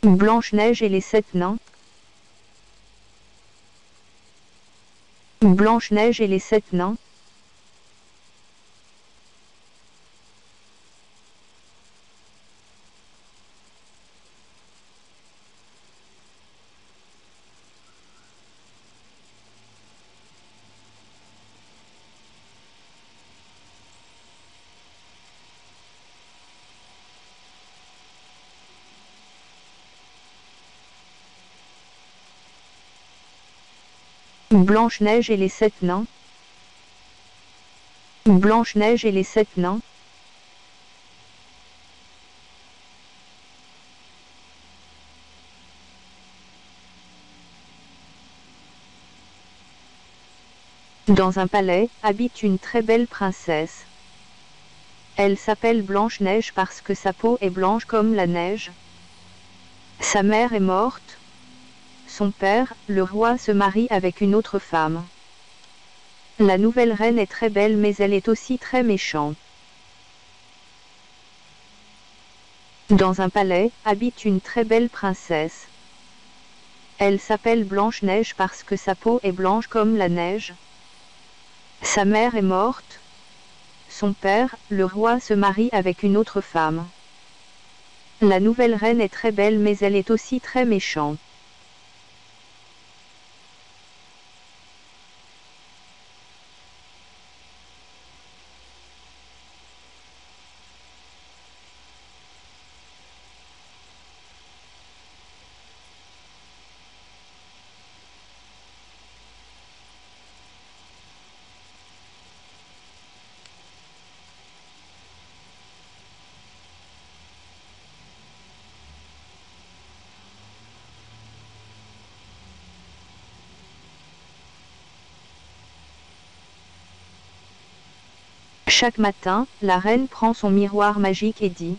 Blanche-Neige et les 7 nains. Blanche-Neige et les 7 nains. Blanche-Neige et les 7 nains. Blanche-Neige et les 7 nains. Dans un palais, habite une très belle princesse. Elle s'appelle Blanche-Neige parce que sa peau est blanche comme la neige. Sa mère est morte. Son père, le roi, se marie avec une autre femme. La nouvelle reine est très belle mais elle est aussi très méchante. Dans un palais, habite une très belle princesse. Elle s'appelle Blanche-Neige parce que sa peau est blanche comme la neige. Sa mère est morte. Son père, le roi, se marie avec une autre femme. La nouvelle reine est très belle mais elle est aussi très méchante. Chaque matin, la reine prend son miroir magique et dit :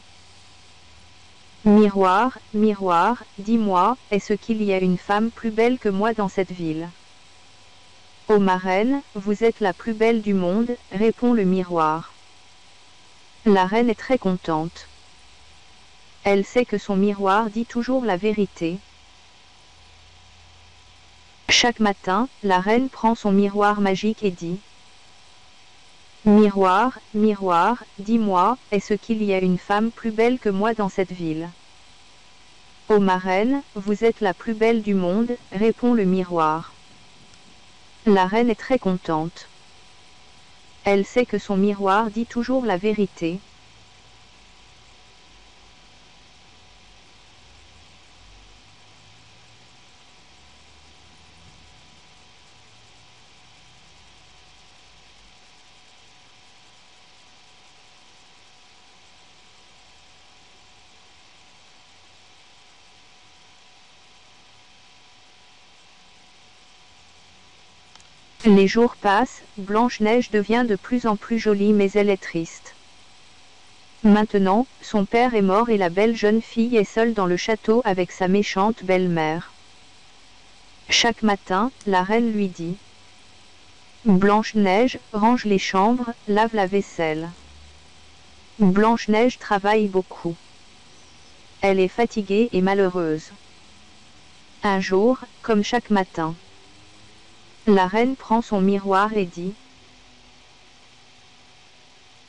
« Miroir, miroir, dis-moi, est-ce qu'il y a une femme plus belle que moi dans cette ville ? » ?»« Ô ma reine, vous êtes la plus belle du monde, » répond le miroir. La reine est très contente. Elle sait que son miroir dit toujours la vérité. Chaque matin, la reine prend son miroir magique et dit : « Miroir, miroir, dis-moi, est-ce qu'il y a une femme plus belle que moi dans cette ville ? » « Ô ma reine, vous êtes la plus belle du monde, » répond le miroir. La reine est très contente. Elle sait que son miroir dit toujours la vérité. Les jours passent, Blanche-Neige devient de plus en plus jolie mais elle est triste. Maintenant, son père est mort et la belle jeune fille est seule dans le château avec sa méchante belle-mère. Chaque matin, la reine lui dit : « Blanche-Neige, range les chambres, lave la vaisselle. » Blanche-Neige travaille beaucoup. Elle est fatiguée et malheureuse. Un jour, comme chaque matin, la reine prend son miroir et dit :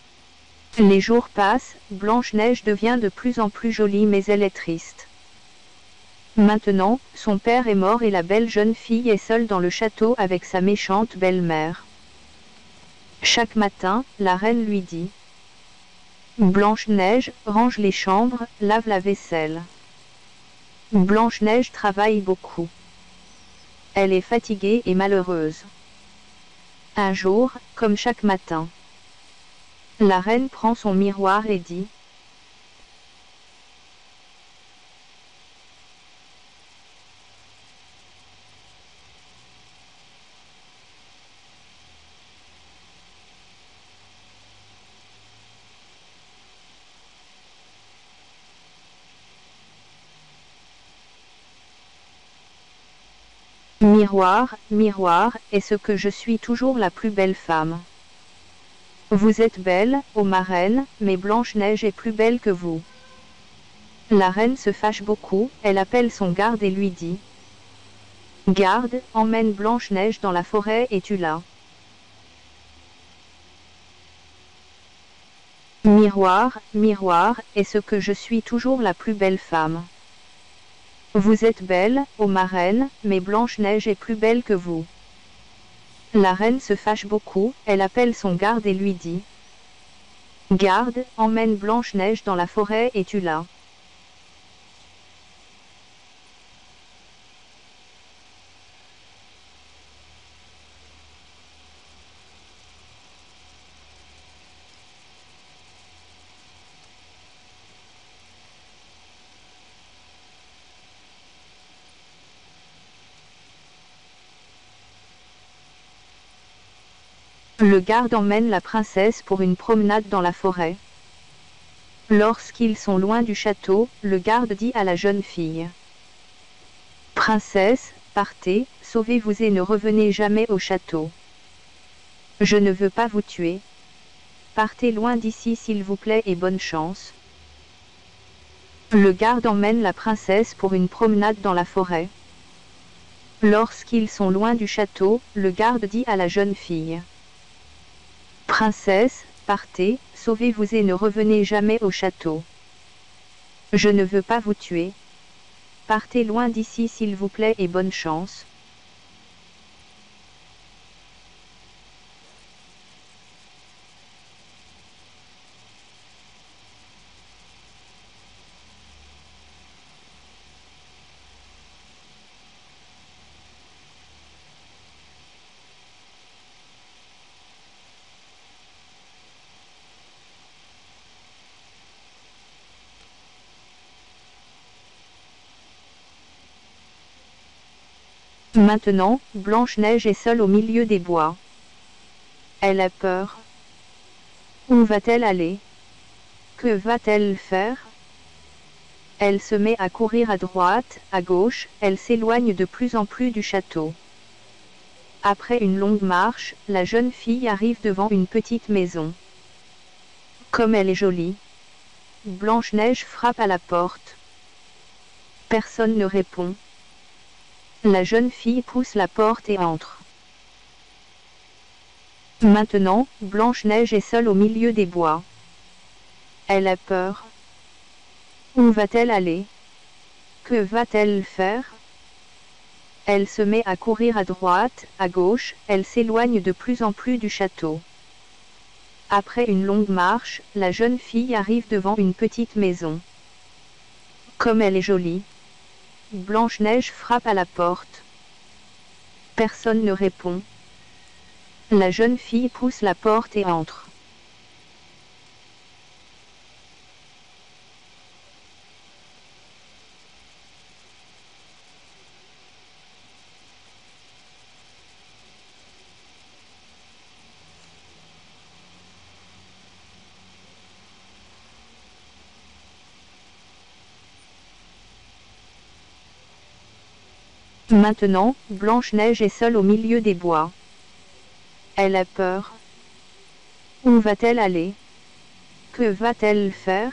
« Les jours passent, Blanche-Neige devient de plus en plus jolie mais elle est triste. Maintenant, son père est mort et la belle jeune fille est seule dans le château avec sa méchante belle-mère. Chaque matin, la reine lui dit : « Blanche-Neige, range les chambres, lave la vaisselle. » Blanche-Neige travaille beaucoup. Elle est fatiguée et malheureuse. Un jour, comme chaque matin, la reine prend son miroir et dit : « Miroir, miroir, est-ce que je suis toujours la plus belle femme ? Vous êtes belle, ô ma reine, mais Blanche-Neige est plus belle que vous. La reine se fâche beaucoup, elle appelle son garde et lui dit: Garde, emmène Blanche-Neige dans la forêt et tue-la. Miroir, miroir, est-ce que je suis toujours la plus belle femme? Vous êtes belle, ô ma reine, mais Blanche-Neige est plus belle que vous. La reine se fâche beaucoup, elle appelle son garde et lui dit: Garde, emmène Blanche-Neige dans la forêt et tue-la. Le garde emmène la princesse pour une promenade dans la forêt. Lorsqu'ils sont loin du château, le garde dit à la jeune fille: Princesse, partez, sauvez-vous et ne revenez jamais au château. Je ne veux pas vous tuer. Partez loin d'ici s'il vous plaît et bonne chance. Le garde emmène la princesse pour une promenade dans la forêt. Lorsqu'ils sont loin du château, le garde dit à la jeune fille: Princesse, partez, sauvez-vous et ne revenez jamais au château. Je ne veux pas vous tuer. Partez loin d'ici s'il vous plaît et bonne chance. Maintenant, Blanche-Neige est seule au milieu des bois. Elle a peur. Où va-t-elle aller? Que va-t-elle faire? Elle se met à courir à droite, à gauche, elle s'éloigne de plus en plus du château. Après une longue marche, la jeune fille arrive devant une petite maison. Comme elle est jolie. Blanche-Neige frappe à la porte. Personne ne répond. La jeune fille pousse la porte et entre. Maintenant, Blanche-Neige est seule au milieu des bois. Elle a peur. Où va-t-elle aller? Que va-t-elle faire? Elle se met à courir à droite, à gauche, elle s'éloigne de plus en plus du château. Après une longue marche, la jeune fille arrive devant une petite maison. Comme elle est jolie. Blanche-Neige frappe à la porte. Personne ne répond. La jeune fille pousse la porte et entre. Maintenant, Blanche-Neige est seule au milieu des bois. Elle a peur. Où va-t-elle aller? Que va-t-elle faire?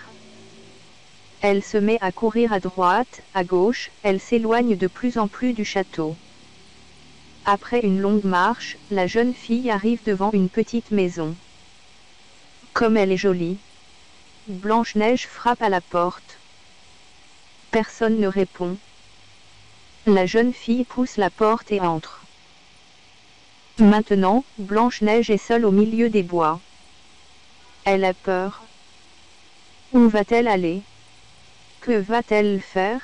Elle se met à courir à droite, à gauche, elle s'éloigne de plus en plus du château. Après une longue marche, la jeune fille arrive devant une petite maison. Comme elle est jolie. Blanche-Neige frappe à la porte. Personne ne répond. La jeune fille pousse la porte et entre. Maintenant, Blanche-Neige est seule au milieu des bois. Elle a peur. Où va-t-elle aller? Que va-t-elle faire?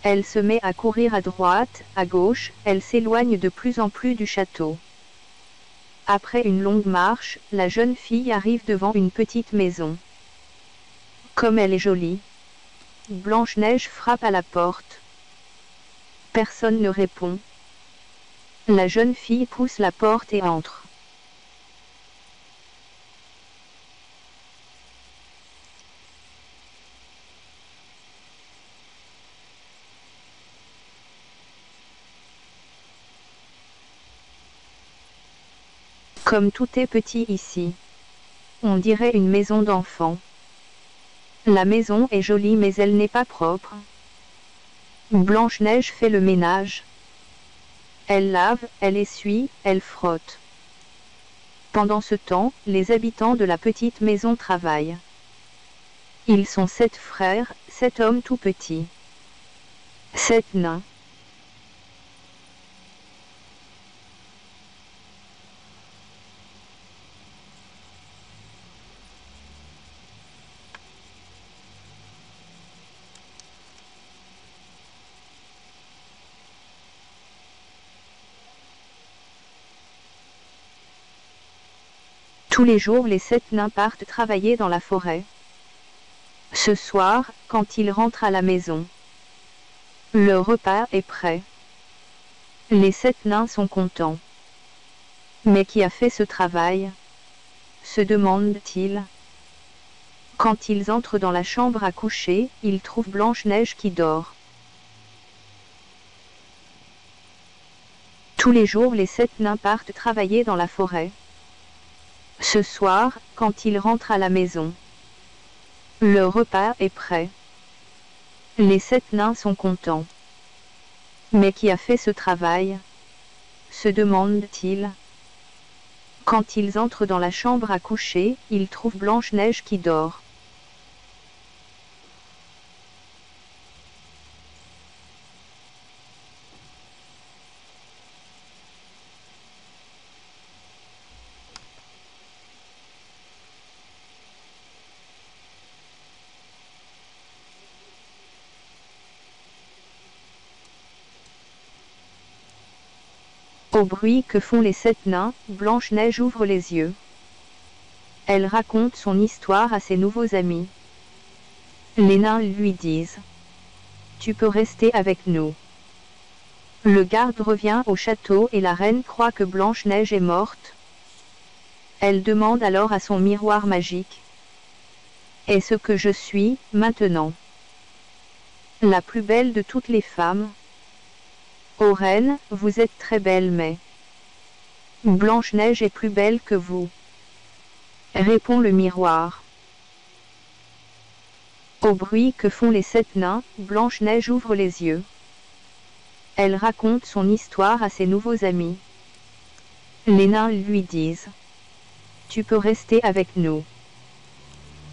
Elle se met à courir à droite, à gauche, elle s'éloigne de plus en plus du château. Après une longue marche, la jeune fille arrive devant une petite maison. Comme elle est jolie. Blanche-Neige frappe à la porte. Personne ne répond. La jeune fille pousse la porte et entre. Comme tout est petit ici. On dirait une maison d'enfant. La maison est jolie mais elle n'est pas propre. Blanche-Neige fait le ménage. Elle lave, elle essuie, elle frotte. Pendant ce temps, les habitants de la petite maison travaillent. Ils sont 7 frères, 7 hommes tout petits. 7 nains. Tous les jours les 7 nains partent travailler dans la forêt. Ce soir, quand ils rentrent à la maison, le repas est prêt. Les 7 nains sont contents. Mais qui a fait ce travail? Se demandent-ils. Quand ils entrent dans la chambre à coucher, ils trouvent Blanche-Neige qui dort. Tous les jours les 7 nains partent travailler dans la forêt. Ce soir, quand ils rentrent à la maison, le repas est prêt. Les 7 nains sont contents. Mais qui a fait ce travail? Se demandent-ils. Quand ils entrent dans la chambre à coucher, ils trouvent Blanche-Neige qui dort. Au bruit que font les 7 nains, Blanche-Neige ouvre les yeux. Elle raconte son histoire à ses nouveaux amis. Les nains lui disent: Tu peux rester avec nous. Le garde revient au château et la reine croit que Blanche-Neige est morte. Elle demande alors à son miroir magique: Est-ce que je suis, maintenant, la plus belle de toutes les femmes? Ô reine, vous êtes très belle mais Blanche-Neige est plus belle que vous, répond le miroir. Au bruit que font les 7 nains, Blanche-Neige ouvre les yeux. Elle raconte son histoire à ses nouveaux amis. Les nains lui disent: Tu peux rester avec nous.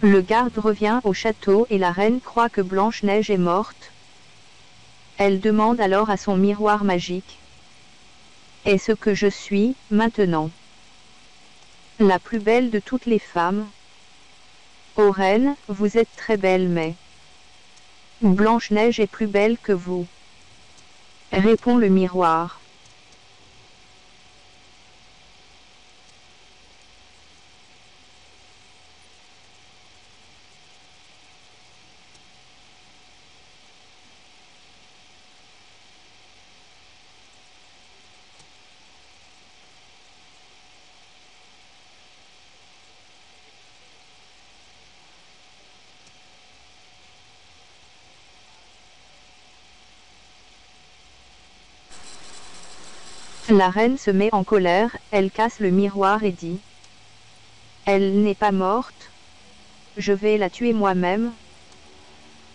Le garde revient au château et la reine croit que Blanche-Neige est morte. Elle demande alors à son miroir magique: Est-ce que je suis, maintenant, la plus belle de toutes les femmes? Ô reine, vous êtes très belle mais Blanche-Neige est plus belle que vous, répond le miroir. La reine se met en colère, elle casse le miroir et dit: Elle n'est pas morte, je vais la tuer moi-même.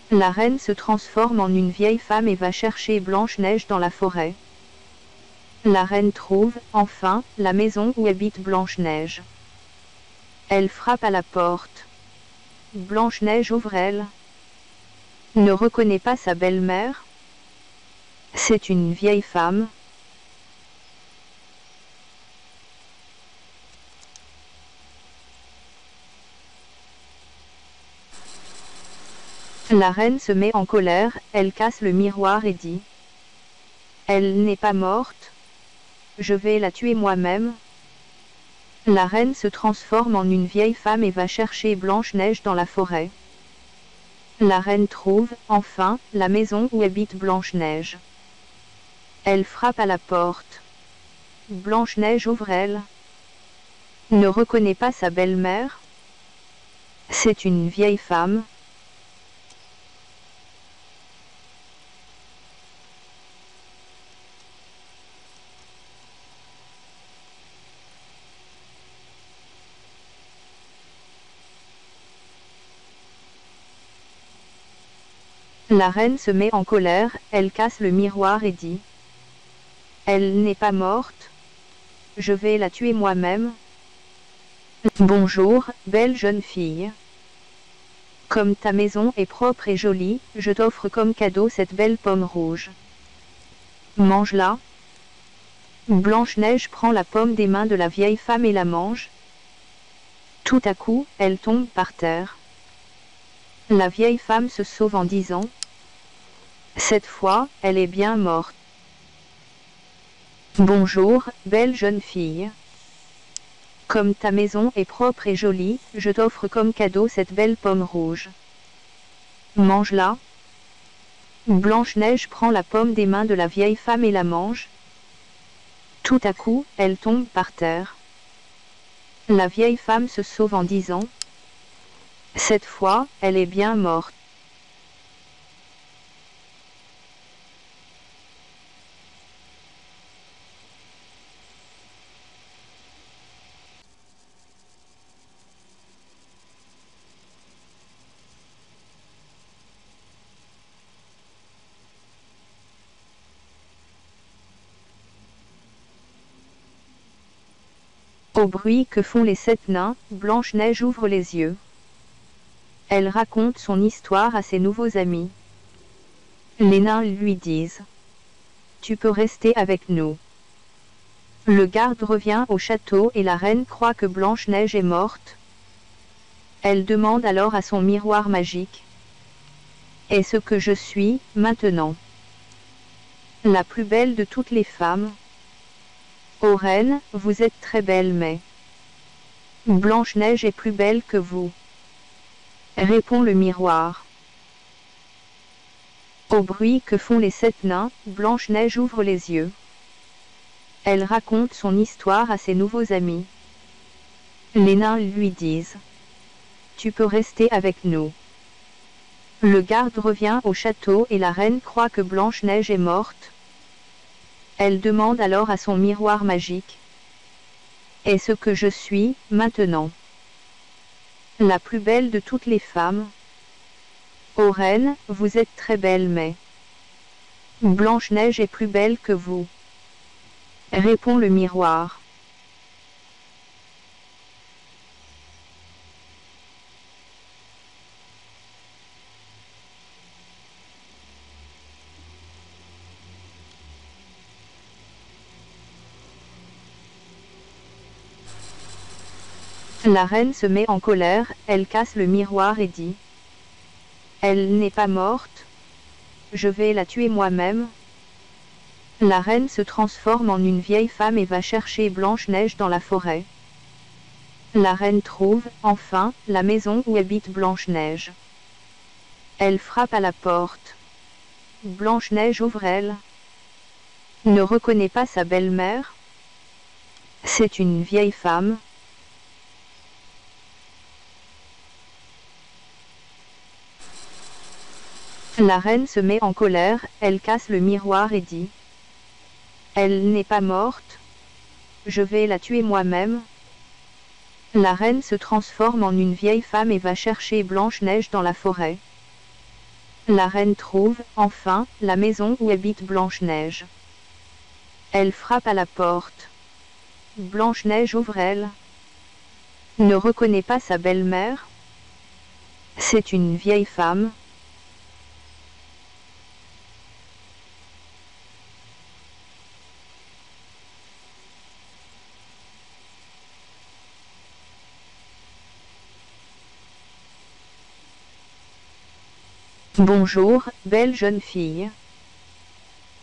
La reine se transforme en une vieille femme et va chercher Blanche-Neige dans la forêt. La reine trouve, enfin, la maison où habite Blanche-Neige. Elle frappe à la porte. Blanche-Neige ouvre, elle ne reconnaît pas sa belle-mère. C'est une vieille femme. La reine se met en colère, elle casse le miroir et dit: Elle n'est pas morte, je vais la tuer moi-même. La reine se transforme en une vieille femme et va chercher Blanche-Neige dans la forêt. La reine trouve, enfin, la maison où habite Blanche-Neige. Elle frappe à la porte. Blanche-Neige ouvre, elle ne reconnaît pas sa belle-mère. C'est une vieille femme. La reine se met en colère, elle casse le miroir et dit: Elle n'est pas morte. Je vais la tuer moi-même. Bonjour, belle jeune fille. Comme ta maison est propre et jolie, je t'offre comme cadeau cette belle pomme rouge. Mange-la. Blanche-Neige prend la pomme des mains de la vieille femme et la mange. Tout à coup, elle tombe par terre. La vieille femme se sauve en disant: Cette fois, elle est bien morte. Bonjour, belle jeune fille. Comme ta maison est propre et jolie, je t'offre comme cadeau cette belle pomme rouge. Mange-la. Blanche-Neige prend la pomme des mains de la vieille femme et la mange. Tout à coup, elle tombe par terre. La vieille femme se sauve en disant: Cette fois, elle est bien morte. Au bruit que font les 7 nains, Blanche-Neige ouvre les yeux. Elle raconte son histoire à ses nouveaux amis. Les nains lui disent: Tu peux rester avec nous. Le garde revient au château et la reine croit que Blanche-Neige est morte. Elle demande alors à son miroir magique: Est-ce que je suis, maintenant, la plus belle de toutes les femmes? Ô reine, vous êtes très belle, mais Blanche-Neige est plus belle que vous, répond le miroir. Au bruit que font les 7 nains, Blanche-Neige ouvre les yeux. Elle raconte son histoire à ses nouveaux amis. Les nains lui disent: Tu peux rester avec nous. Le garde revient au château et la reine croit que Blanche-Neige est morte. Elle demande alors à son miroir magique: Est-ce que je suis, maintenant, la plus belle de toutes les femmes? Ô reine, vous êtes très belle, mais Blanche-Neige est plus belle que vous, répond le miroir. La reine se met en colère, elle casse le miroir et dit: Elle n'est pas morte. Je vais la tuer moi-même. La reine se transforme en une vieille femme et va chercher Blanche-Neige dans la forêt. La reine trouve, enfin, la maison où habite Blanche-Neige. Elle frappe à la porte. Blanche-Neige ouvre, elle ne reconnaît pas sa belle-mère. C'est une vieille femme. La reine se met en colère, elle casse le miroir et dit: Elle n'est pas morte. Je vais la tuer moi-même. La reine se transforme en une vieille femme et va chercher Blanche-Neige dans la forêt. La reine trouve, enfin, la maison où habite Blanche-Neige. Elle frappe à la porte. Blanche-Neige ouvre, elle ne reconnaît pas sa belle-mère. C'est une vieille femme. Bonjour, belle jeune fille.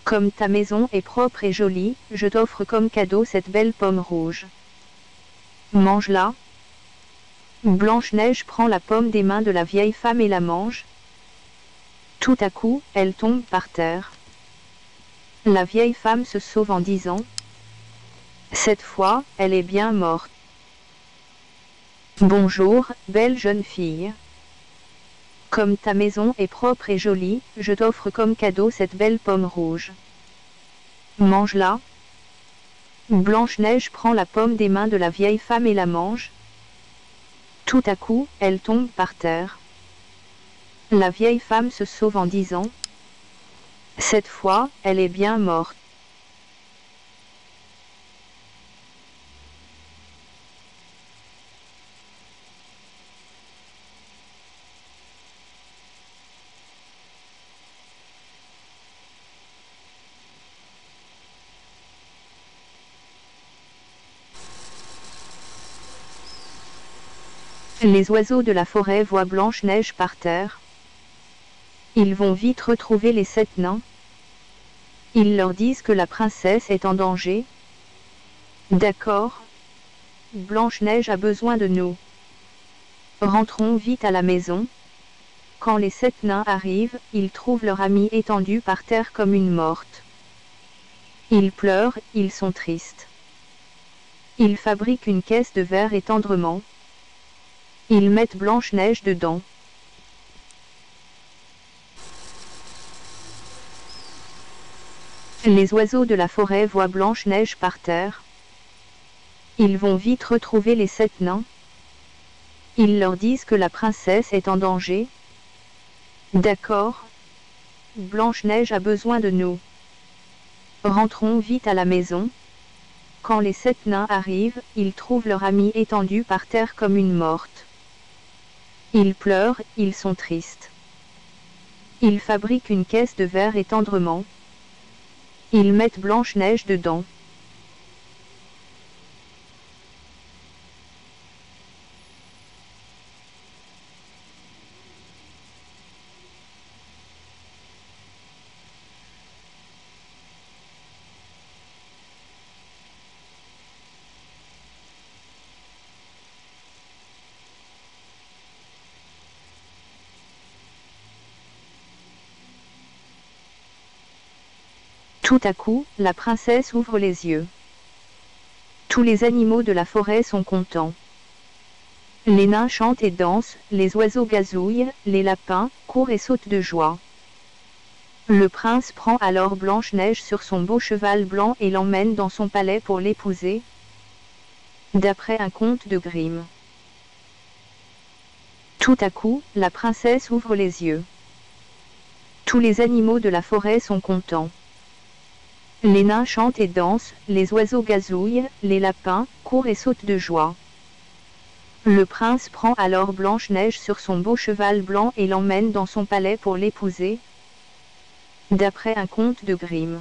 Comme ta maison est propre et jolie, je t'offre comme cadeau cette belle pomme rouge. Mange-la. Blanche-Neige prend la pomme des mains de la vieille femme et la mange. Tout à coup, elle tombe par terre. La vieille femme se sauve en disant: Cette fois, elle est bien morte. Bonjour, belle jeune fille. Comme ta maison est propre et jolie, je t'offre comme cadeau cette belle pomme rouge. Mange-la. Blanche-Neige prend la pomme des mains de la vieille femme et la mange. Tout à coup, elle tombe par terre. La vieille femme se sauve en disant : cette fois, elle est bien morte. Les oiseaux de la forêt voient Blanche-Neige par terre. Ils vont vite retrouver les 7 nains. Ils leur disent que la princesse est en danger. D'accord. Blanche-Neige a besoin de nous. Rentrons vite à la maison. Quand les 7 nains arrivent, ils trouvent leur amie étendue par terre comme une morte. Ils pleurent, ils sont tristes. Ils fabriquent une caisse de verre et tendrement. Ils mettent Blanche-Neige dedans. Les oiseaux de la forêt voient Blanche-Neige par terre. Ils vont vite retrouver les 7 nains. Ils leur disent que la princesse est en danger. D'accord. Blanche-Neige a besoin de nous. Rentrons vite à la maison. Quand les 7 nains arrivent, ils trouvent leur amie étendue par terre comme une morte. Ils pleurent, ils sont tristes. Ils fabriquent une caisse de verre et tendrement. Ils mettent Blanche-Neige dedans. Tout à coup, la princesse ouvre les yeux. Tous les animaux de la forêt sont contents. Les nains chantent et dansent, les oiseaux gazouillent, les lapins courent et sautent de joie. Le prince prend alors Blanche-Neige sur son beau cheval blanc et l'emmène dans son palais pour l'épouser, d'après un conte de Grimm. Tout à coup, la princesse ouvre les yeux. Tous les animaux de la forêt sont contents. Les nains chantent et dansent, les oiseaux gazouillent, les lapins courent et sautent de joie. Le prince prend alors Blanche-Neige sur son beau cheval blanc et l'emmène dans son palais pour l'épouser, d'après un conte de Grimm.